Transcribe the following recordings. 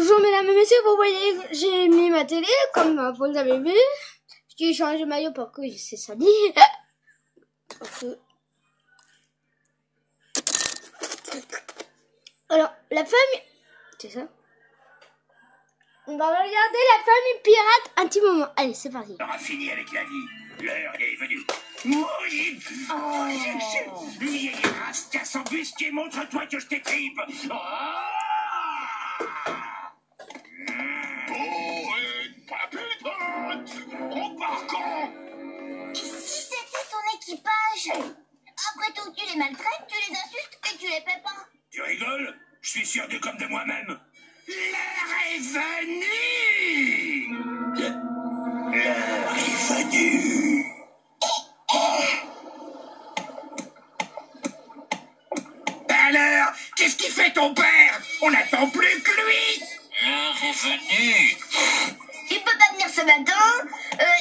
Bonjour mesdames et messieurs, vous voyez, j'ai mis ma télé, comme vous l'avez vu. J'ai changé de maillot pour que c'est sali. Alors, la famille... C'est ça? On va regarder la famille pirate un petit moment. Allez, c'est parti. On aura fini avec la vie. L'heure est venue. Oui. Oh, vieille race, casse en busquet, montre-toi que je t'étripe. Oh. On part quand? Et si c'était ton équipage? Après tout, tu les maltraites, tu les insultes et tu les paies pas. Tu rigoles? Je suis sûr de comme de moi-même. L'heure est venue. L'heure est venue. Alors, qu'est-ce qu'il fait ton père? On n'attend plus que lui. L'heure est venue. Il peut pas venir ce matin,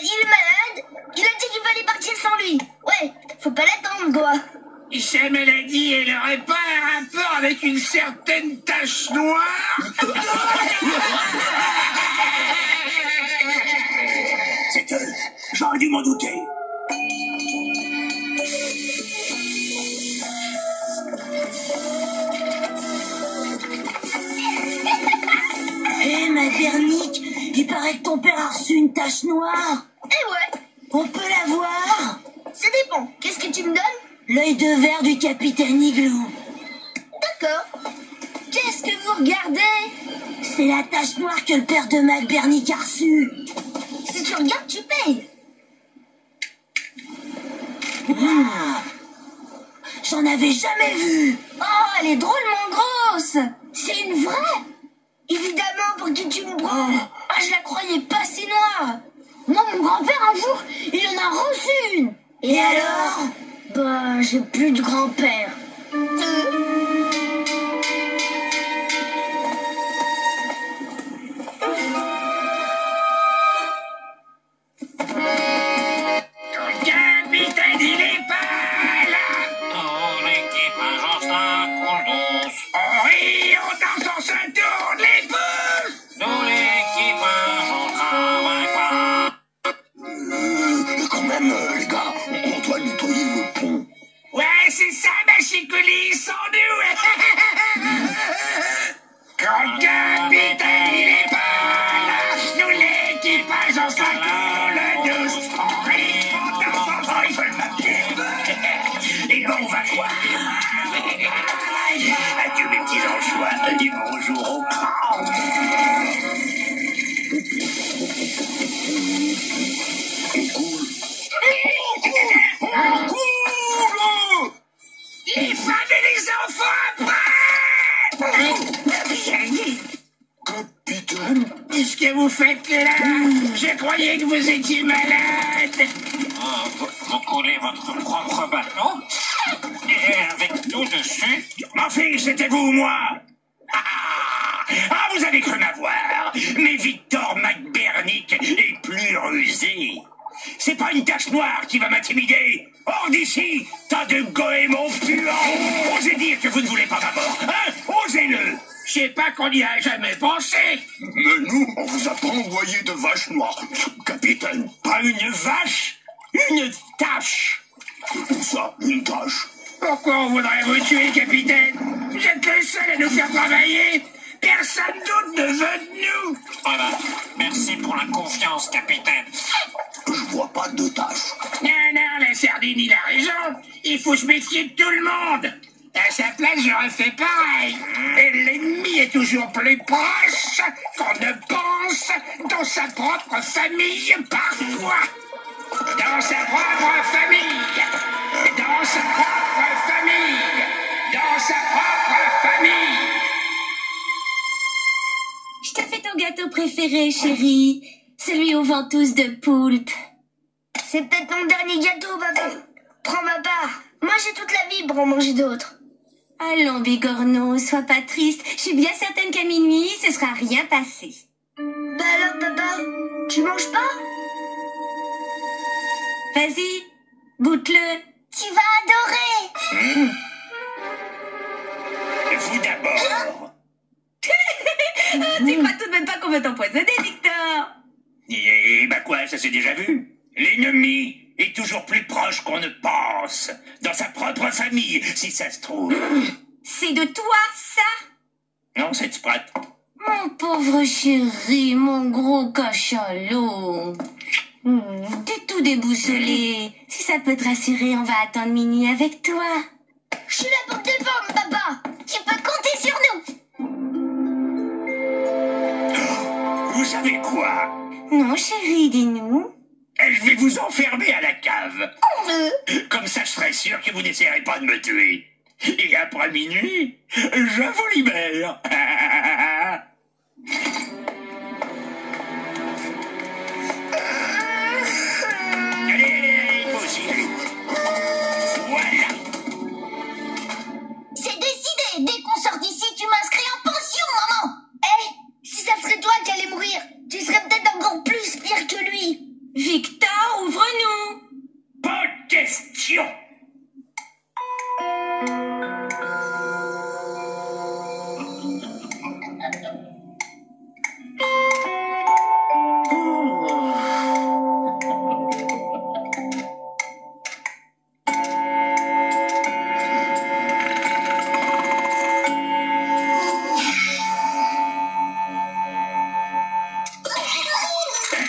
il est malade, il a dit qu'il fallait partir sans lui. Ouais, faut pas l'attendre, quoi. Sa maladie, elle aurait pas un rapport avec une certaine tache noire? C'est eux, j'aurais dû m'en douter. Hé, ma Bernique, il paraît que ton père a reçu une tache noire. Eh ouais, On peut la voir? ça dépend. Qu'est-ce que tu me donnes? L'œil de verre du capitaine Igloo. D'accord. Qu'est-ce que vous regardez? C'est la tache noire que le père de Mac Bernique a reçue. Si tu regardes, tu payes. Ah, j'en avais jamais vu. Oh, elle est drôlement grosse. C'est une vraie. Évidemment, pour qui tu me prends? Ah, je la croyais pas si noire. Moi, mon grand-père, un jour, il en a reçu une. Et alors? Bah, j'ai plus de grand-père. Quand le capitaine, il est pas là. Oh, l'équipage en train coule douce. Oh oui, on danse, on se tourne les pouces. Nous, l'équipage, on travaille pas. Quand même, les gars, on doit nettoyer le pont. Ouais, c'est ça, ma chicolie, sans nous. Quand le capitaine, il est pas là, nous, l'équipage, on se la coule douce. On rit, on danse, on ils veulent m'appeler. Et bon, on va voir. Adieu, mes petits anchois, et bonjour au cran. Les femmes et les enfants après! Capitaine, Qu'est-ce que vous faites là? Je croyais que vous étiez malade. Vous coulez votre propre bateau? Et avec nous dessus? Ma fille, c'était vous ou moi? Ah, vous avez cru m'avoir. Mais Victor McBernick est plus rusé. C'est pas une tache noire qui va m'intimider. Hors d'ici, tas de goémons puants. Osez dire que vous ne voulez pas ma mort, hein? Osez-le. Je sais pas qu'on y a jamais pensé. mais nous, on vous a pas envoyé de vache noire, capitaine. Pas une vache, une tache. Où ça, une tache? Pourquoi on voudrait vous tuer, capitaine? Vous êtes le seul à nous faire travailler. Personne d'autre ne veut de nous. Voilà. Merci pour la confiance, capitaine. Je vois pas de tache. Non, non, la sardine, il a raison. Il faut se méfier de tout le monde. À sa place, j'aurais fait pareil. Et l'ennemi est toujours plus proche qu'on ne pense dans sa propre famille, parfois. Dans sa propre famille. Dans sa propre famille. Dans sa propre famille. Je te fais ton gâteau préféré, chérie. Celui aux ventouses de poulpe. C'est peut-être mon dernier gâteau, papa. Prends ma part. Moi, j'ai toute la vie pour en manger d'autres. Allons, Bigorneau, sois pas triste. Je suis bien certaine qu'à minuit, ce sera rien passé. Bah alors, papa, tu manges pas? Vas-y, goûte-le. Tu vas adorer. Vous d'abord. Tu crois tout de même pas qu'on veut t'empoisonner, Victor? Et bah quoi, ça s'est déjà vu. L'ennemi est toujours plus proche qu'on ne pense. Dans sa propre famille, si ça se trouve. C'est de toi, ça? Non, c'est Sprat. Mon pauvre chéri, mon gros cachalot. T'es tout déboussolé. Si ça peut te rassurer, on va attendre minuit avec toi. Je suis là pour te défendre, papa. Tu peux compter sur nous. Vous savez quoi? Non, chéri, dis-nous. Je vais vous enfermer à la cave. Comme ça, je serai sûr que vous n'essayerez pas de me tuer. Et après minuit, je vous libère. Allez, vous aussi. Voilà. C'est décidé. Dès qu'on sort d'ici, tu m'inscris en pension, maman. Eh, si ça serait toi qui allais mourir, tu serais peut-être encore plus pire que lui. Victor, ouvre-nous. Pas de question.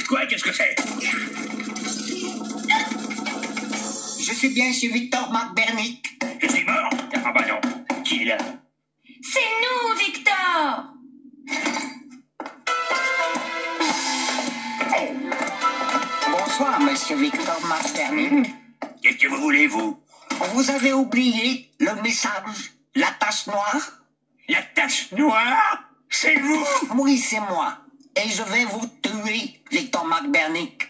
Quoi, qu'est-ce que c'est? Je suis bien chez Victor McBernick. Je suis mort? Ah bah non. Qui est là? C'est nous, Victor. Bonsoir, monsieur Victor McBernick. Qu'est-ce que vous voulez, vous? Vous avez oublié le message, la tache noire? La tache noire? C'est vous? Oui, c'est moi. Et je vais vous tuer, Victor McBernick.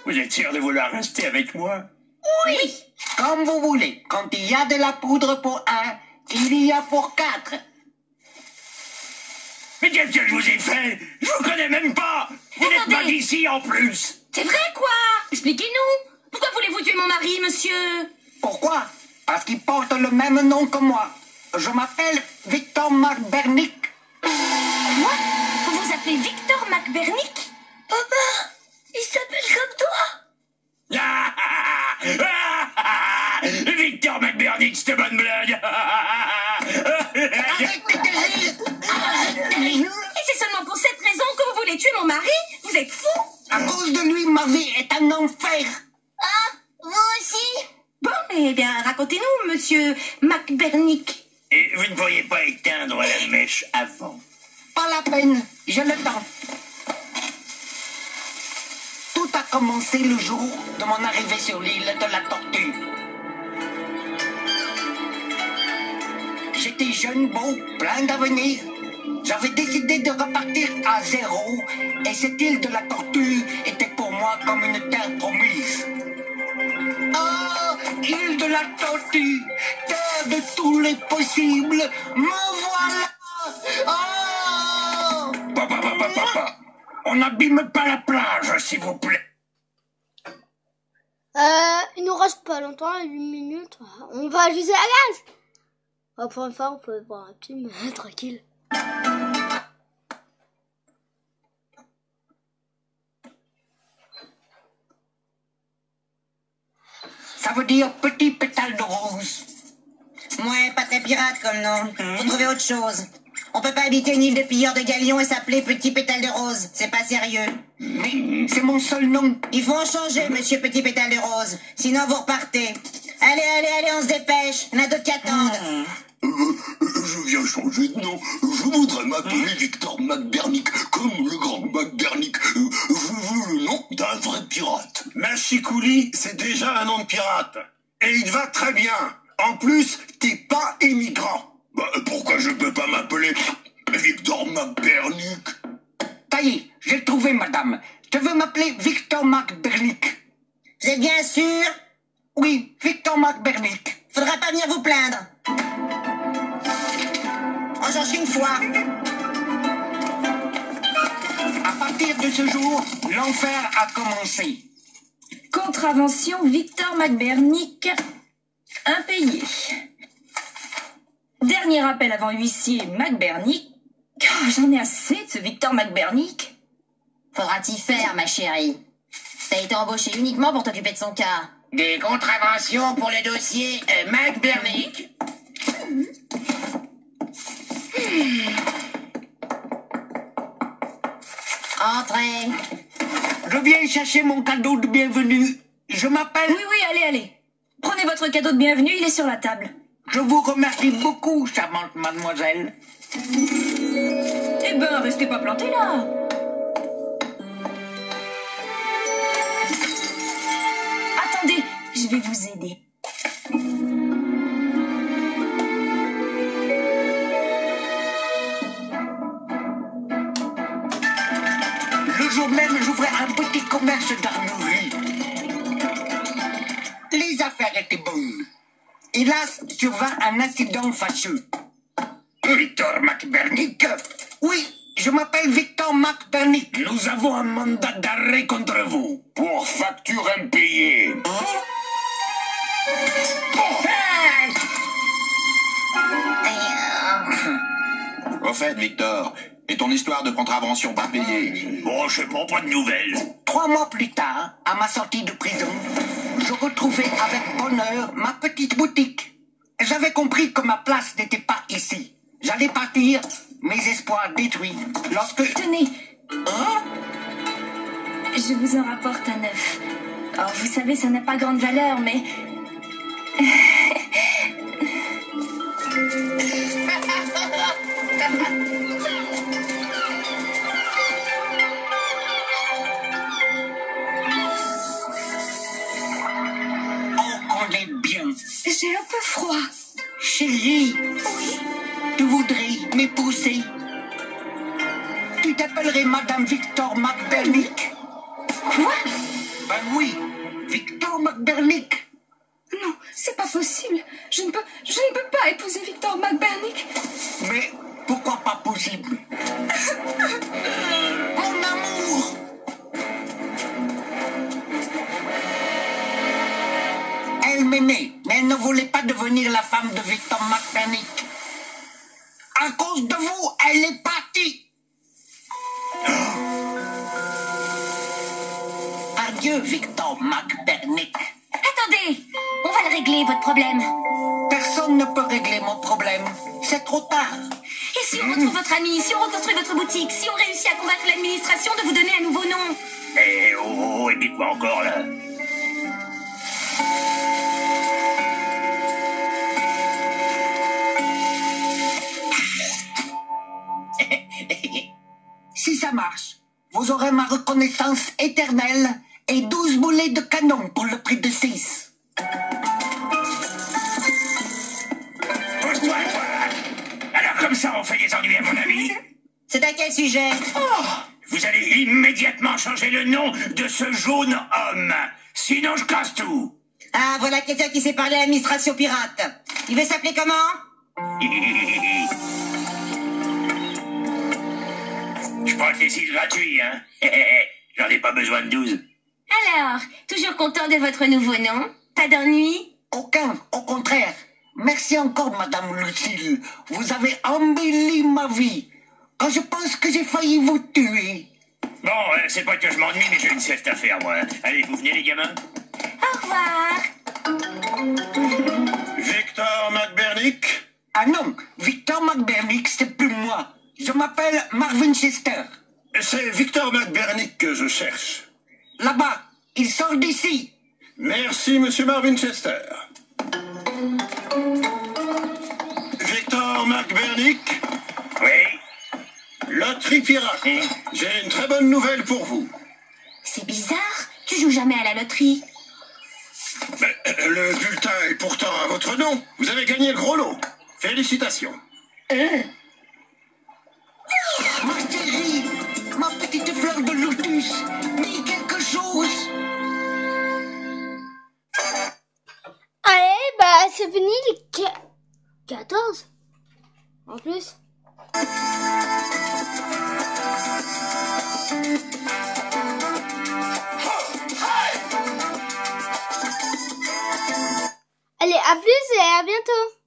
Vous êtes sûr de vouloir rester avec moi? Oui, comme vous voulez. Quand il y a de la poudre pour un, il y a pour 4. Mais qu'est-ce que je vous ai fait? Je vous connais même pas! Vous n'êtes pas d'ici en plus! C'est vrai, quoi? Expliquez-nous. Pourquoi voulez-vous tuer mon mari, monsieur? Pourquoi? Parce qu'il porte le même nom que moi. Je m'appelle Victor McBernick. Moi? Vous vous appelez Victor McBernick? Papa, il s'appelle comme toi. Victor McBernick, cette bonne blague! Et c'est seulement pour cette raison que vous voulez tuer mon mari? Vous êtes fou? À cause de lui, ma vie est un enfer. Ah, vous aussi? Bon, eh bien, racontez-nous, monsieur McBernick. Et vous ne pourriez pas éteindre la mèche avant? Pas la peine, j'ai le temps. Tout a commencé le jour de mon arrivée sur l'île de la Tortue. J'étais jeune, beau, plein d'avenir. J'avais décidé de repartir à zéro et cette île de la Tortue était pour moi comme une terre promise. Oh, île de la Tortue, terre de tous les possibles, me voilà. Oh! Papa, on n'abîme pas la plage, s'il vous plaît. Il nous reste pas longtemps, 8 minutes. On va utiliser la gaz. Pour une fois, on peut boire un petit, mais tranquille. Ça veut dire petit pétale de rose. Ouais, pas très pirate comme nom. Faut trouver autre chose. On peut pas habiter une île de pilleurs de galions et s'appeler Petit Pétale de Rose. C'est pas sérieux. Mais c'est mon seul nom. Il faut en changer, monsieur Petit Pétale de Rose. Sinon, vous repartez. Allez, on se dépêche. Il y en a d'autres qui attendent. Je viens changer de nom. Je voudrais m'appeler Victor McBernick, comme le grand McBernick. Je veux le nom d'un vrai pirate. Machikouli, c'est déjà un nom de pirate. Et il te va très bien. En plus, t'es pas immigrant. Bah, pourquoi je peux pas m'appeler Victor McBernick? Ça y est, j'ai trouvé, madame. Je veux m'appeler Victor McBernick. Vous êtes bien sûr? Oui, Victor McBernick. Faudra pas venir vous plaindre. On change une fois. À partir de ce jour, l'enfer a commencé. Contravention Victor McBernick, impayé. Dernier appel avant huissier McBernick. Oh, j'en ai assez de ce Victor McBernick. Faudra t'y faire, ma chérie. T'as été embauchée uniquement pour t'occuper de son cas. Des contraventions pour le dossier McBernick. Entrez. Je viens chercher mon cadeau de bienvenue. Je m'appelle... Oui, allez. Prenez votre cadeau de bienvenue, il est sur la table. Je vous remercie beaucoup, charmante mademoiselle. Eh ben, restez pas plantés là. Attendez, je vais vous aider. Le jour même, j'ouvrais un petit commerce d'armurerie. Les affaires étaient bonnes. Hélas, survint un incident fâcheux. Victor McBernick? Oui, je m'appelle Victor McBernick. Nous avons un mandat d'arrêt contre vous. Pour facture impayée. Au fait, Victor, et ton histoire de contravention pas payée? Bon, je sais pas de nouvelles. 3 mois plus tard, à ma sortie de prison, je retrouvais avec bonheur ma petite boutique. J'avais compris que ma place n'était pas ici. J'allais partir, mes espoirs détruits. Lorsque... Tenez. Je vous en rapporte un œuf. Oh, vous savez, ça n'a pas grande valeur, mais... On connaît bien. J'ai un peu froid. Chérie, Oui. tu voudrais m'épouser? Tu t'appellerais Madame Victor McBernick? Quoi? Ben oui, Victor McBernick. Non, c'est pas possible. Je ne peux pas épouser Victor McBernick. Mais pourquoi pas possible? Mon amour! Elle m'aimait, mais elle ne voulait pas devenir la femme de Victor McBernick. À cause de vous, elle est partie. Adieu, Victor McBernick. Attendez, on va le régler, votre problème. Personne ne peut régler mon problème. C'est trop tard. Et si on retrouve votre ami, si on reconstruit votre boutique, si on réussit à convaincre l'administration de vous donner un nouveau nom? Eh oh, et dites-moi encore là. Si ça marche, vous aurez ma reconnaissance éternelle et 12 boulets de canon pour le prix de 6. Pose-toi, toi. Alors comme ça, on fait des ennuis à mon ami. C'est à quel sujet? Vous allez immédiatement changer le nom de ce jaune homme. Sinon, je casse tout. Ah, voilà quelqu'un qui sait parler à l'administration pirate. Il veut s'appeler comment? Je prends le T6 gratuit, hein. J'en ai pas besoin de 12. Alors, toujours content de votre nouveau nom? Pas d'ennui? Aucun, au contraire. Merci encore, Madame Lucille. Vous avez embelli ma vie. Quand je pense que j'ai failli vous tuer. Bon, c'est pas que je m'ennuie, mais j'ai une sieste à faire, moi. Allez, vous venez, les gamins? Au revoir. Victor McBernick? Ah non, Victor McBernick, c'est plus moi. Je m'appelle Marvin Chester. C'est Victor McBernick que je cherche. Là-bas, il sort d'ici. Merci, monsieur Marvin Chester. Victor McBernick? Oui? Loterie pirate. J'ai une très bonne nouvelle pour vous. C'est bizarre, tu joues jamais à la loterie. Mais, le bulletin est pourtant à votre nom. Vous avez gagné le gros lot. Félicitations. Ma chérie, ma petite fleur de lotus, dis quelque chose. Allez, bah c'est fini les 14. En plus. Allez, à plus et à bientôt.